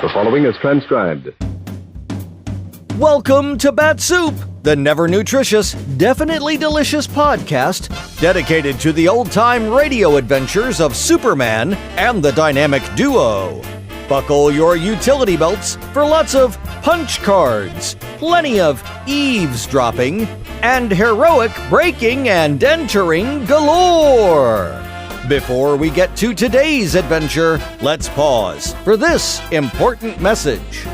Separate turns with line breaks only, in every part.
The following is transcribed.
Welcome to Bat-Supe, the never nutritious, definitely delicious podcast dedicated to the old-time radio adventures of Superman and the dynamic duo. Buckle your utility belts for lots of punch cards, plenty of eavesdropping, and heroic breaking and entering galore. Before we get to today's adventure, let's pause for this important message.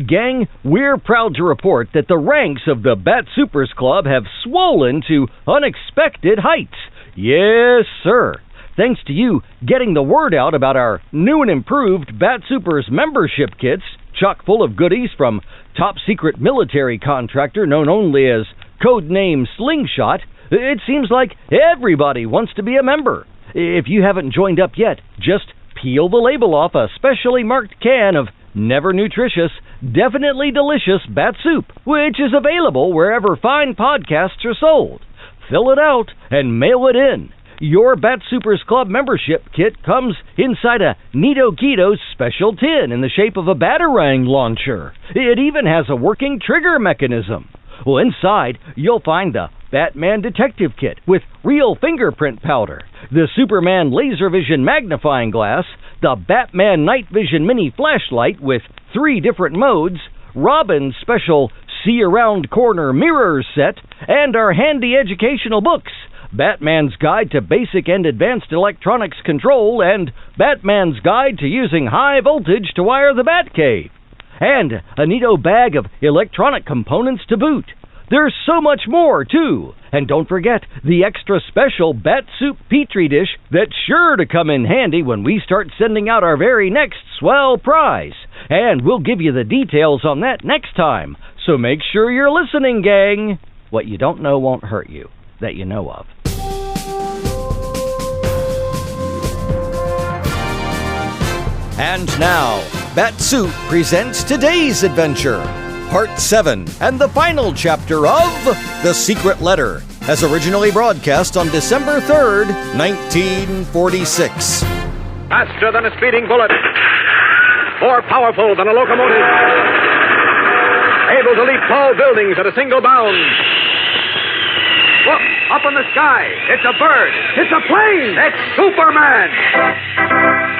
Gang, we're proud to report that the ranks of the Bat-Supers Club have swollen to unexpected heights. Yes, sir. Thanks to you getting the word out about our new and improved Bat-Supers membership kits, chock full of goodies from top-secret military contractor known only as codename Slingshot, it seems like everybody wants to be a member. If you haven't joined up yet, just peel the label off a specially marked can of never nutritious, definitely delicious Bat-Supe, which is available wherever fine podcasts are sold. Fill it out and mail it in. Your Bat-Supers Club membership kit comes inside a Neato Keto special tin in the shape of a Batarang launcher. It even has a working trigger mechanism. Well, inside, you'll find the Batman Detective Kit with real fingerprint powder, the Superman Laser Vision Magnifying Glass, the Batman Night Vision Mini Flashlight with 3 different modes, Robin's special See Around Corner Mirror Set, and our handy educational books, Batman's Guide to Basic and Advanced Electronics Control and Batman's Guide to Using High Voltage to Wire the Batcave, and a neato bag of electronic components to boot. There's so much more, too. And don't forget the extra special Bat-Supe Petri dish that's sure to come in handy when we start sending out our very next swell prize. And we'll give you the details on that next time. So make sure you're listening, gang. What you don't know won't hurt you, that you know of. And now, Bat-Supe presents today's adventure. Part 7, and the final chapter of The Secret Letter, as originally broadcast on December 3rd, 1946.
Faster than a speeding bullet. More powerful than a locomotive. Able to leap tall buildings at a single bound. Look, up in the sky. It's a bird. It's a plane. It's Superman.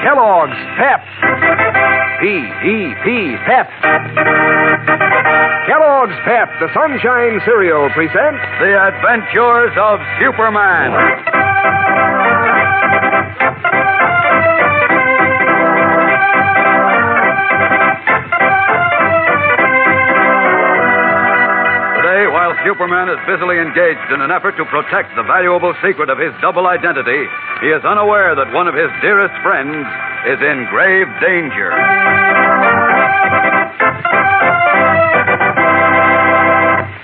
Kellogg's Pep. P-E-P, Pep. Kellogg's Pep, the Sunshine Cereal, presents The Adventures of Superman. Today, while Superman is busily engaged in an effort to protect the valuable secret of his double identity, he is unaware that one of his dearest friends is in grave danger.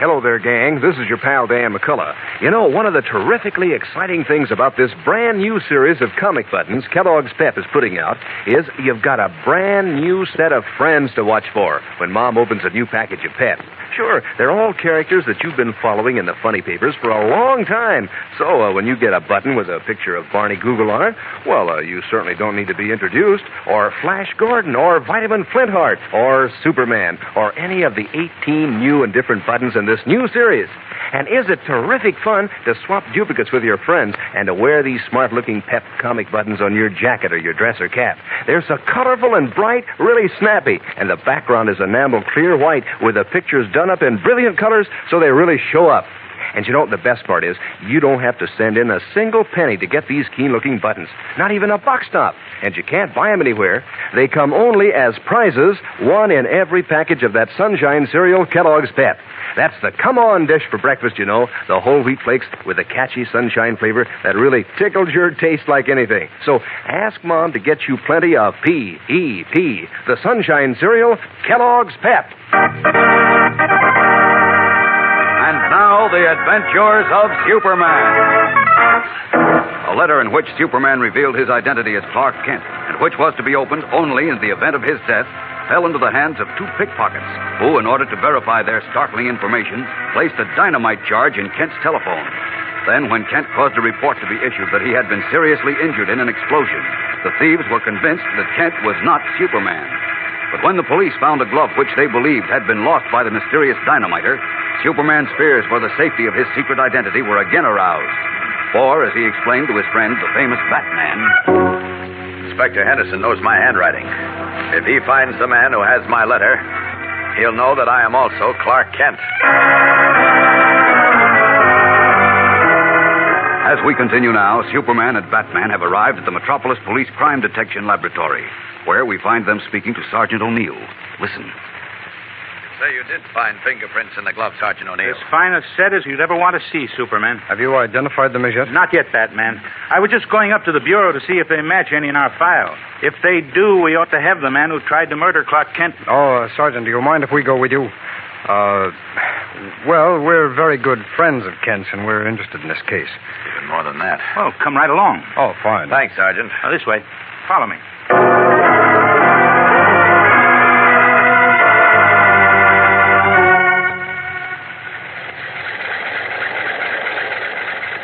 Hello there, gang. This is your pal, Dan McCullough. You know, one of the terrifically exciting things about this brand new series of comic buttons Kellogg's Pep is putting out is you've got a brand new set of friends to watch for when Mom opens a new package of Pep. Sure, they're all characters that you've been following in the funny papers for a long time. So when you get a button with a picture of Barney Google on it, well, you certainly don't need to be introduced, or Flash Gordon, or Vitamin Flintheart, or Superman, or any of the 18 new and different buttons in this new series. And is it terrific fun to swap duplicates with your friends and to wear these smart-looking Pep comic buttons on your jacket or your dress or cap? They're so colorful and bright, really snappy, and the background is enamel clear white with the pictures done up in brilliant colors so they really show up. And you know what the best part is? You don't have to send in a single penny to get these keen-looking buttons, not even a box top. And you can't buy them anywhere. They come only as prizes, one in every package of that Sunshine Cereal Kellogg's Pep. That's the come-on dish for breakfast, you know, the whole wheat flakes with the catchy sunshine flavor that really tickles your taste like anything. So ask Mom to get you plenty of P-E-P, the Sunshine Cereal Kellogg's Pep.
And now, The Adventures of Superman. A letter in which Superman revealed his identity as Clark Kent, and which was to be opened only in the event of his death, fell into the hands of 2 pickpockets, who, in order to verify their startling information, placed a dynamite charge in Kent's telephone. Then, when Kent caused a report to be issued that he had been seriously injured in an explosion, the thieves were convinced that Kent was not Superman. But when the police found a glove which they believed had been lost by the mysterious dynamiter, Superman's fears for the safety of his secret identity were again aroused. For, as he explained to his friend, the famous Batman,
Inspector Henderson knows my handwriting. If he finds the man who has my letter, he'll know that I am also Clark Kent.
As we continue now, Superman and Batman have arrived at the Metropolis Police Crime Detection Laboratory, where we find them speaking to Sergeant O'Neill. Listen.
So you did find fingerprints in the glove, Sergeant O'Neill.
As fine a set as you'd ever want to see, Superman.
Have you identified them as yet?
Not yet, Batman. I was just going up to the bureau to see if they match any in our file. If they do, we ought to have the man who tried to murder Clark Kent.
Oh, Sergeant, do you mind if we go with you? Well, we're very good friends of Kent's, and we're interested in this case.
Even more than that.
Oh, come right along.
Oh, fine.
Thanks, Sergeant.
This way. Follow me.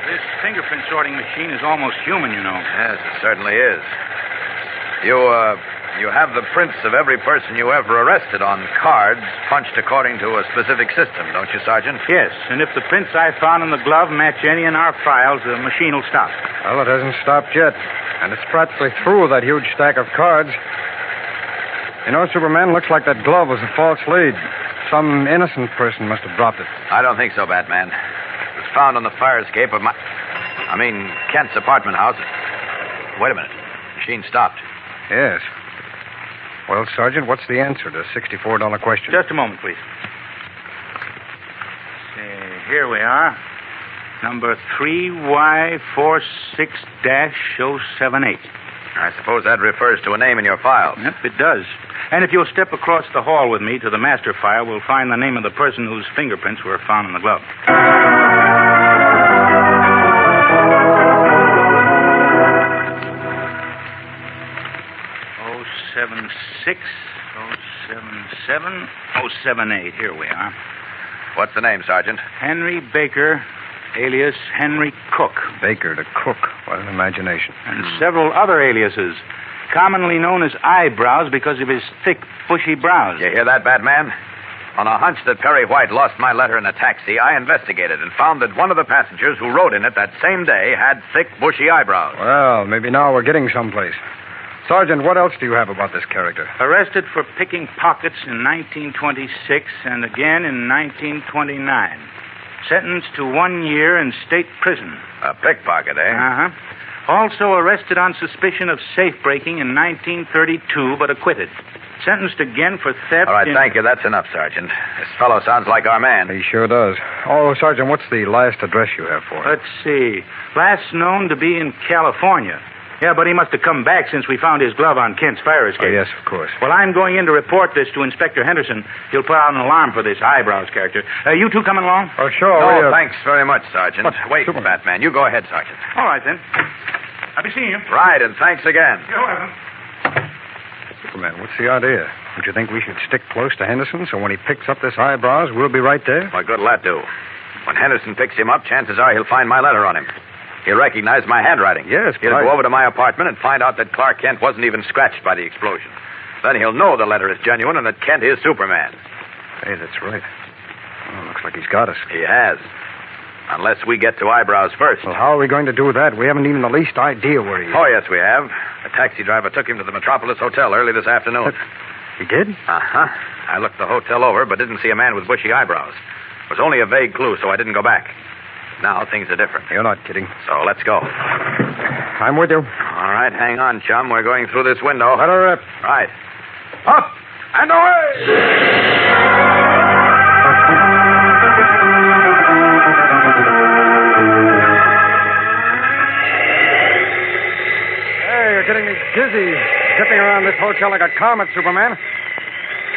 This fingerprint sorting machine is almost human, you know.
Yes, it certainly is. You have the prints of every person you ever arrested on cards punched according to a specific system, don't you, Sergeant?
Yes, and if the prints I found in the glove match any in our files, the machine will stop.
Well, it hasn't stopped yet, and it's practically through that huge stack of cards. You know, Superman, looks like that glove was a false lead. Some innocent person must have dropped it.
I don't think so, Batman. It was found on the fire escape of Kent's apartment house. Wait a minute. Machine stopped.
Yes. Well, Sergeant, what's the answer to the $64 question?
Just a moment, please. Here we are. Number 3Y46-078.
I suppose that refers to a name in your file.
Yep, it does. And if you'll step across the hall with me to the master file, we'll find the name of the person whose fingerprints were found in the glove. 078. Here we are.
What's the name, Sergeant?
Henry Baker, alias Henry Cook.
Baker to Cook. What an imagination.
And several other aliases, commonly known as eyebrows because of his thick, bushy brows.
You hear that, Batman? On a hunch that Perry White lost my letter in a taxi, I investigated and found that one of the passengers who rode in it that same day had thick, bushy eyebrows.
Well, maybe now we're getting someplace. Sergeant, what else do you have about this character?
Arrested for picking pockets in 1926 and again in 1929. Sentenced to 1 year in state prison.
A pickpocket, eh?
Uh-huh. Also arrested on suspicion of safe-breaking in 1932, but acquitted. Sentenced again for theft.
All right, thank you. That's enough, Sergeant. This fellow sounds like our man.
He sure does. Oh, Sergeant, what's the last address you have for him?
Let's see. Last known to be in California. Yeah, but he must have come back since we found his glove on Kent's fire escape.
Oh, yes, of course.
Well, I'm going in to report this to Inspector Henderson. He'll put out an alarm for this eyebrows character. You two coming along?
Oh, sure.
No, thanks very much, Sergeant.
But,
Wait,
Superman.
Batman. You go ahead, Sergeant.
All right, then. I'll be seeing you.
Right, and thanks again.
You're welcome.
Superman, what's the idea? Don't you think we should stick close to Henderson so when he picks up this eyebrows, we'll be right there?
What good will that do? When Henderson picks him up, chances are he'll find my letter on him. He'll recognize my handwriting.
Yes,
He'll go over to my apartment and find out that Clark Kent wasn't even scratched by the explosion. Then he'll know the letter is genuine and that Kent is Superman.
Hey, that's right. Oh, looks like he's got us.
He has. Unless we get to eyebrows first.
Well, how are we going to do that? We haven't even the least idea where he is.
Oh, yes, we have. A taxi driver took him to the Metropolis Hotel early this afternoon.
He did?
Uh-huh. I looked the hotel over, but didn't see a man with bushy eyebrows. It was only a vague clue, so I didn't go back. Now things are different.
You're not kidding.
So let's go.
I'm with you.
All right, hang on, chum. We're going through this window.
Let her rip.
Right. Up and away!
Hey, you're getting me dizzy. Zipping around this hotel like a comet, Superman.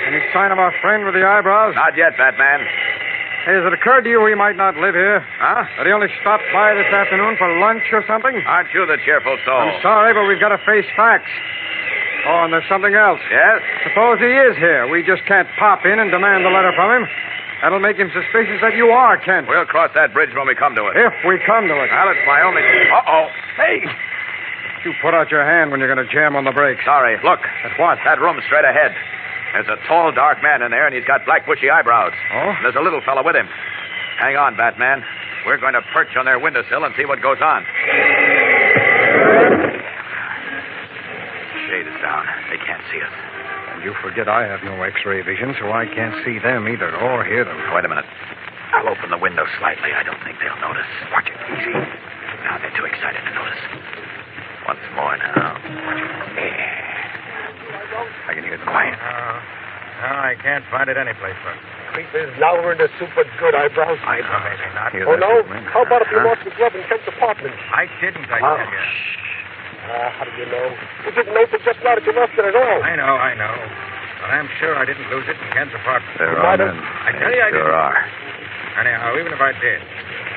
Any sign of our friend with the eyebrows?
Not yet, Batman.
Hey, has it occurred to you he might not live here?
Huh?
That he only stopped by this afternoon for lunch or something?
Aren't you the cheerful soul?
I'm sorry, but we've got to face facts. Oh, and there's something else.
Yes?
Suppose he is here. We just can't pop in and demand the letter from him. That'll make him suspicious that you are Kent.
We'll cross that bridge when we come to it.
If we come to it.
Well, it's my only... Uh-oh. Hey!
You put out your hand when you're going to jam on the brakes.
Sorry. Look.
At what?
That room straight ahead. There's a tall, dark man in there, and he's got black, bushy eyebrows.
Oh?
And there's a little fellow with him. Hang on, Batman. We're going to perch on their windowsill and see what goes on. Shade is down. They can't see us.
And you forget I have no X-ray vision, so I can't see them either, or hear them.
Wait a minute. I'll open the window slightly. I don't think they'll notice. Watch it. Easy. Now, they're too excited to notice. Once more now. Watch it. I can hear them. Quiet.
No, I can't find it anyplace, but...
Creep is louder than the super good eyebrows.
Maybe not.
Oh, no? How about if you lost your glove in Kent's apartment?
I didn't, I tell you.
How do you know? You didn't know till just now that you lost it at all.
I know. But I'm sure I didn't lose it in Kent's apartment.
There are men.
I tell you I didn't.
There are.
Anyhow, even if I did,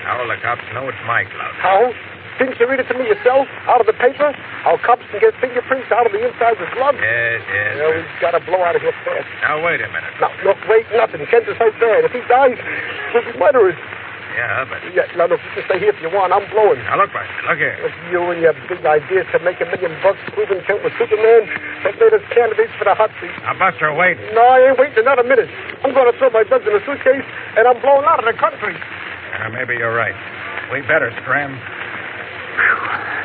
how will the cops know it's my glove?
How? Didn't you read it to me yourself, out of the paper? How cops can get fingerprints out of the inside of his glove?
Yes.
Well, we've got to blow out of here fast.
Now, wait a minute.
Now, look, wait, nothing. Kent is hurt bad. If he dies, we'll be murderers.
Yeah, but...
Yeah, now, look, you can stay here if you want. I'm blowing.
Now, look, Buster, look here.
Look, you and your big ideas to make $1 million proving Kent was Superman have made us candidates for the hot seat.
Now, Buster, wait.
No, I ain't waiting another minute. I'm going to throw my drugs in a suitcase, and I'm blowing out of the country.
Maybe you're right. We better scram.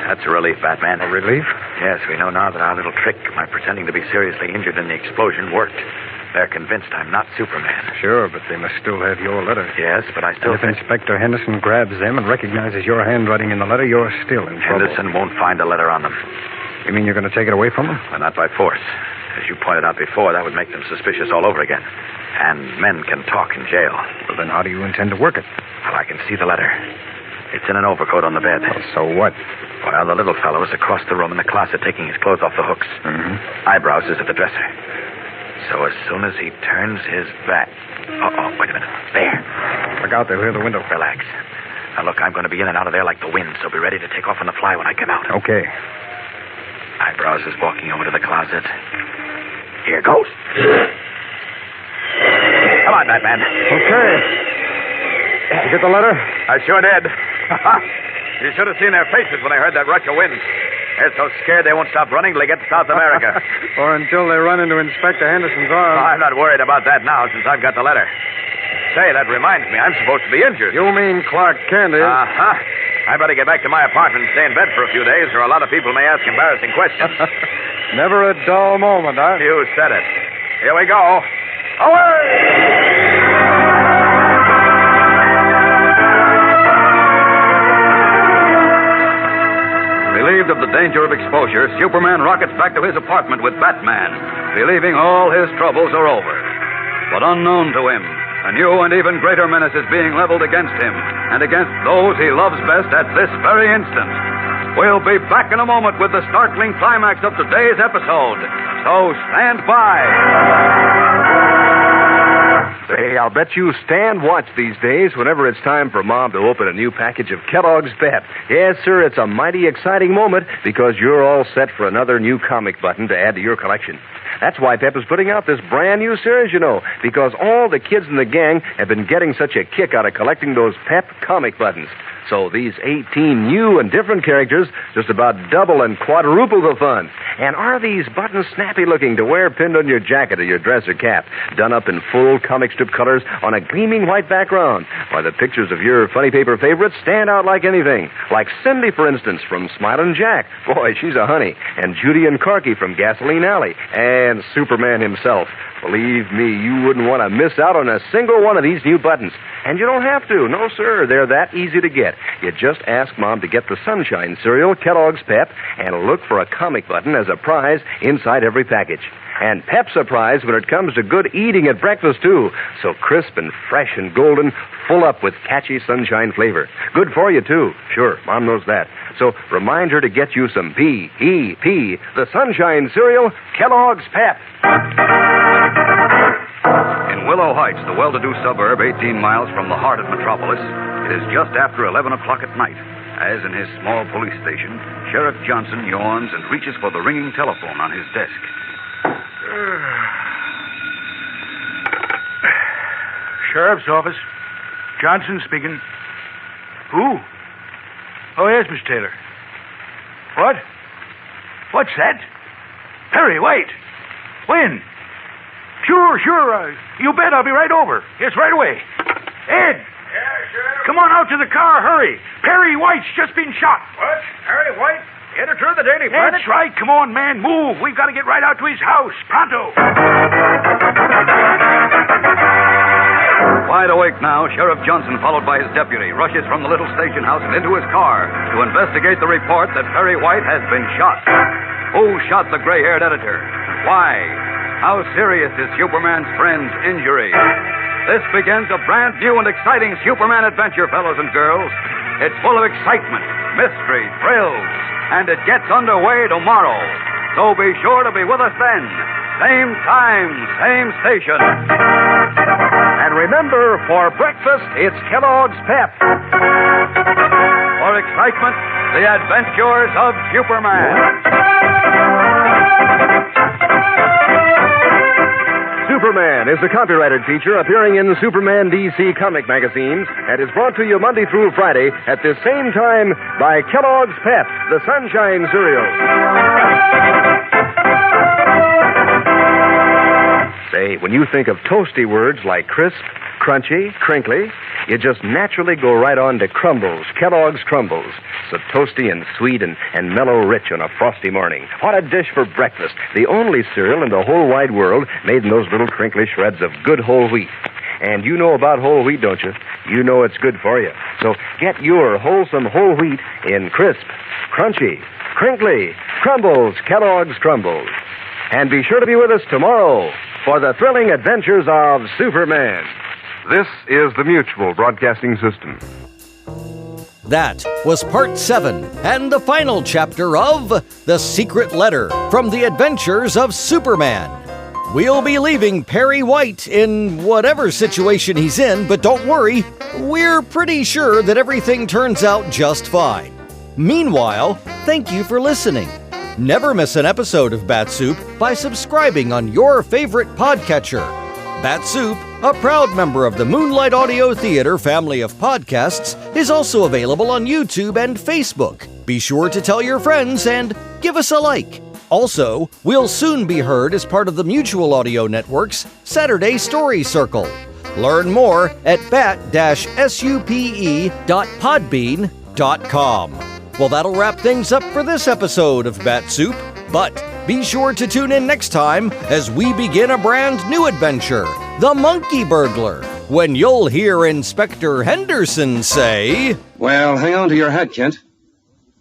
That's a relief, Batman.
A relief?
Yes, we know now that our little trick, my pretending to be seriously injured in the explosion, worked. They're convinced I'm not Superman.
Sure, but they must still have your letter.
Yes, but I still
If Inspector Henderson grabs them and recognizes your handwriting in the letter, you're still in trouble.
Henderson won't find a letter on them.
You mean you're going to take it away from them?
Well, not by force. As you pointed out before, that would make them suspicious all over again. And men can talk in jail.
Well, then how do you intend to work it?
Well, I can see the letter. It's in an overcoat on the bed.
Well, so what?
Well, the little fellow is across the room in the closet taking his clothes off the hooks.
Mm-hmm.
Eyebrows is at the dresser. So as soon as he turns his back... Oh, wait a minute. There.
Look out, they'll hear the window.
Relax. Now, look, I'm going to be in and out of there like the wind, so be ready to take off on the fly when I come out.
Okay.
Eyebrows is walking over to the closet. Here goes. Come on, Batman.
Okay. You get the letter?
I sure did. You should have seen their faces when they heard that rush of wind. They're so scared they won't stop running till they get to South America.
Or until they run into Inspector Henderson's arms.
Oh, I'm not worried about that now since I've got the letter. Say, that reminds me, I'm supposed to be injured.
You mean Clark Kent is?
I better get back to my apartment and stay in bed for a few days, or a lot of people may ask embarrassing questions.
Never a dull moment, huh?
You said it. Here we go. Away!
Relieved of the danger of exposure, Superman rockets back to his apartment with Batman, believing all his troubles are over. But unknown to him, a new and even greater menace is being leveled against him and against those he loves best at this very instant. We'll be back in a moment with the startling climax of today's episode. So stand by.
Say, I'll bet you stand watch these days whenever it's time for Mom to open a new package of Kellogg's Pep. Yes, sir, it's a mighty exciting moment because you're all set for another new comic button to add to your collection. That's why Pep is putting out this brand new series, you know, because all the kids in the gang have been getting such a kick out of collecting those Pep comic buttons. So these 18 new and different characters just about double and quadruple the fun. And are these buttons snappy looking to wear pinned on your jacket or your dress or cap, done up in full comic strip colors on a gleaming white background? Why, the pictures of your funny paper favorites stand out like anything. Like Cindy, for instance, from Smilin' Jack. Boy, she's a honey. And Judy and Corky from Gasoline Alley. And Superman himself. Believe me, you wouldn't want to miss out on a single one of these new buttons. And you don't have to. No, sir. They're that easy to get. You just ask Mom to get the Sunshine cereal, Kellogg's Pep, and look for a comic button as a prize inside every package. And Pep's a prize when it comes to good eating at breakfast, too. So crisp and fresh and golden, full up with catchy sunshine flavor. Good for you, too. Sure, Mom knows that. So remind her to get you some P-E-P, the Sunshine cereal, Kellogg's Pep.
In Willow Heights, the well-to-do suburb 18 miles from the heart of Metropolis, it is just after 11 o'clock at night, as in his small police station, Sheriff Johnson yawns and reaches for the ringing telephone on his desk.
Sheriff's office. Johnson speaking. Who? Oh, yes, Miss Taylor. What? What's that? Perry, wait. When? Sure. You bet. I'll be right over. Yes, right away. Ed!
Yeah, Sheriff?
Come on out to the car. Hurry. Perry White's just been shot.
What? Harry White? Editor of the Daily Planet?
That's right. Come on, man. Move. We've got to get right out to his house. Pronto.
Wide awake now, Sheriff Johnson, followed by his deputy, rushes from the little station house and into his car to investigate the report that Perry White has been shot. Who shot the gray-haired editor? Why? How serious is Superman's friend's injury? This begins a brand new and exciting Superman adventure, fellows and girls. It's full of excitement, mystery, thrills, and it gets underway tomorrow. So be sure to be with us then. Same time, same station.
And remember, for breakfast, it's Kellogg's Pep.
For excitement, the adventures of Superman.
Superman is a copyrighted feature appearing in Superman DC comic magazines and is brought to you Monday through Friday at this same time by Kellogg's Pep, the Sunshine Cereal. Say, when you think of toasty words like crisp, crunchy, crinkly, you just naturally go right on to Crumbles, Kellogg's Crumbles. So toasty and sweet and mellow rich on a frosty morning. What a dish for breakfast. The only cereal in the whole wide world made in those little crinkly shreds of good whole wheat. And you know about whole wheat, don't you? You know it's good for you. So get your wholesome whole wheat in crisp, crunchy, crinkly, Crumbles, Kellogg's Crumbles. And be sure to be with us tomorrow for the thrilling adventures of Superman. This is the Mutual Broadcasting System.
That was part 7 and the final chapter of The Secret Letter from the Adventures of Superman. We'll be leaving Perry White in whatever situation he's in, but don't worry, we're pretty sure that everything turns out just fine. Meanwhile, thank you for listening. Never miss an episode of Bat-Supe by subscribing on your favorite podcatcher. Bat-Supe, a proud member of the Moonlight Audio Theater family of podcasts, is also available on YouTube and Facebook. Be sure to tell your friends and give us a like. Also, we'll soon be heard as part of the Mutual Audio Network's Saturday Story Circle. Learn more at bat-supe.podbean.com. Well, that'll wrap things up for this episode of Bat-Supe, but be sure to tune in next time as we begin a brand new adventure, The Monkey Burglar, when you'll hear Inspector Henderson say,
"Well, hang on to your hat, Kent,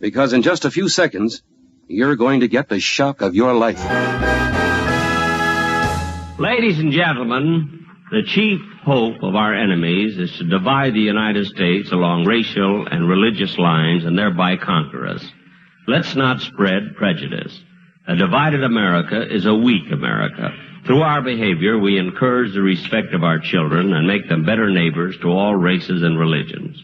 because in just a few seconds, you're going to get the shock of your life."
Ladies and gentlemen, the chief hope of our enemies is to divide the United States along racial and religious lines and thereby conquer us. Let's not spread prejudice. A divided America is a weak America. Through our behavior, we encourage the respect of our children and make them better neighbors to all races and religions.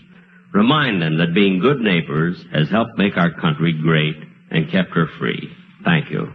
Remind them that being good neighbors has helped make our country great and kept her free. Thank you.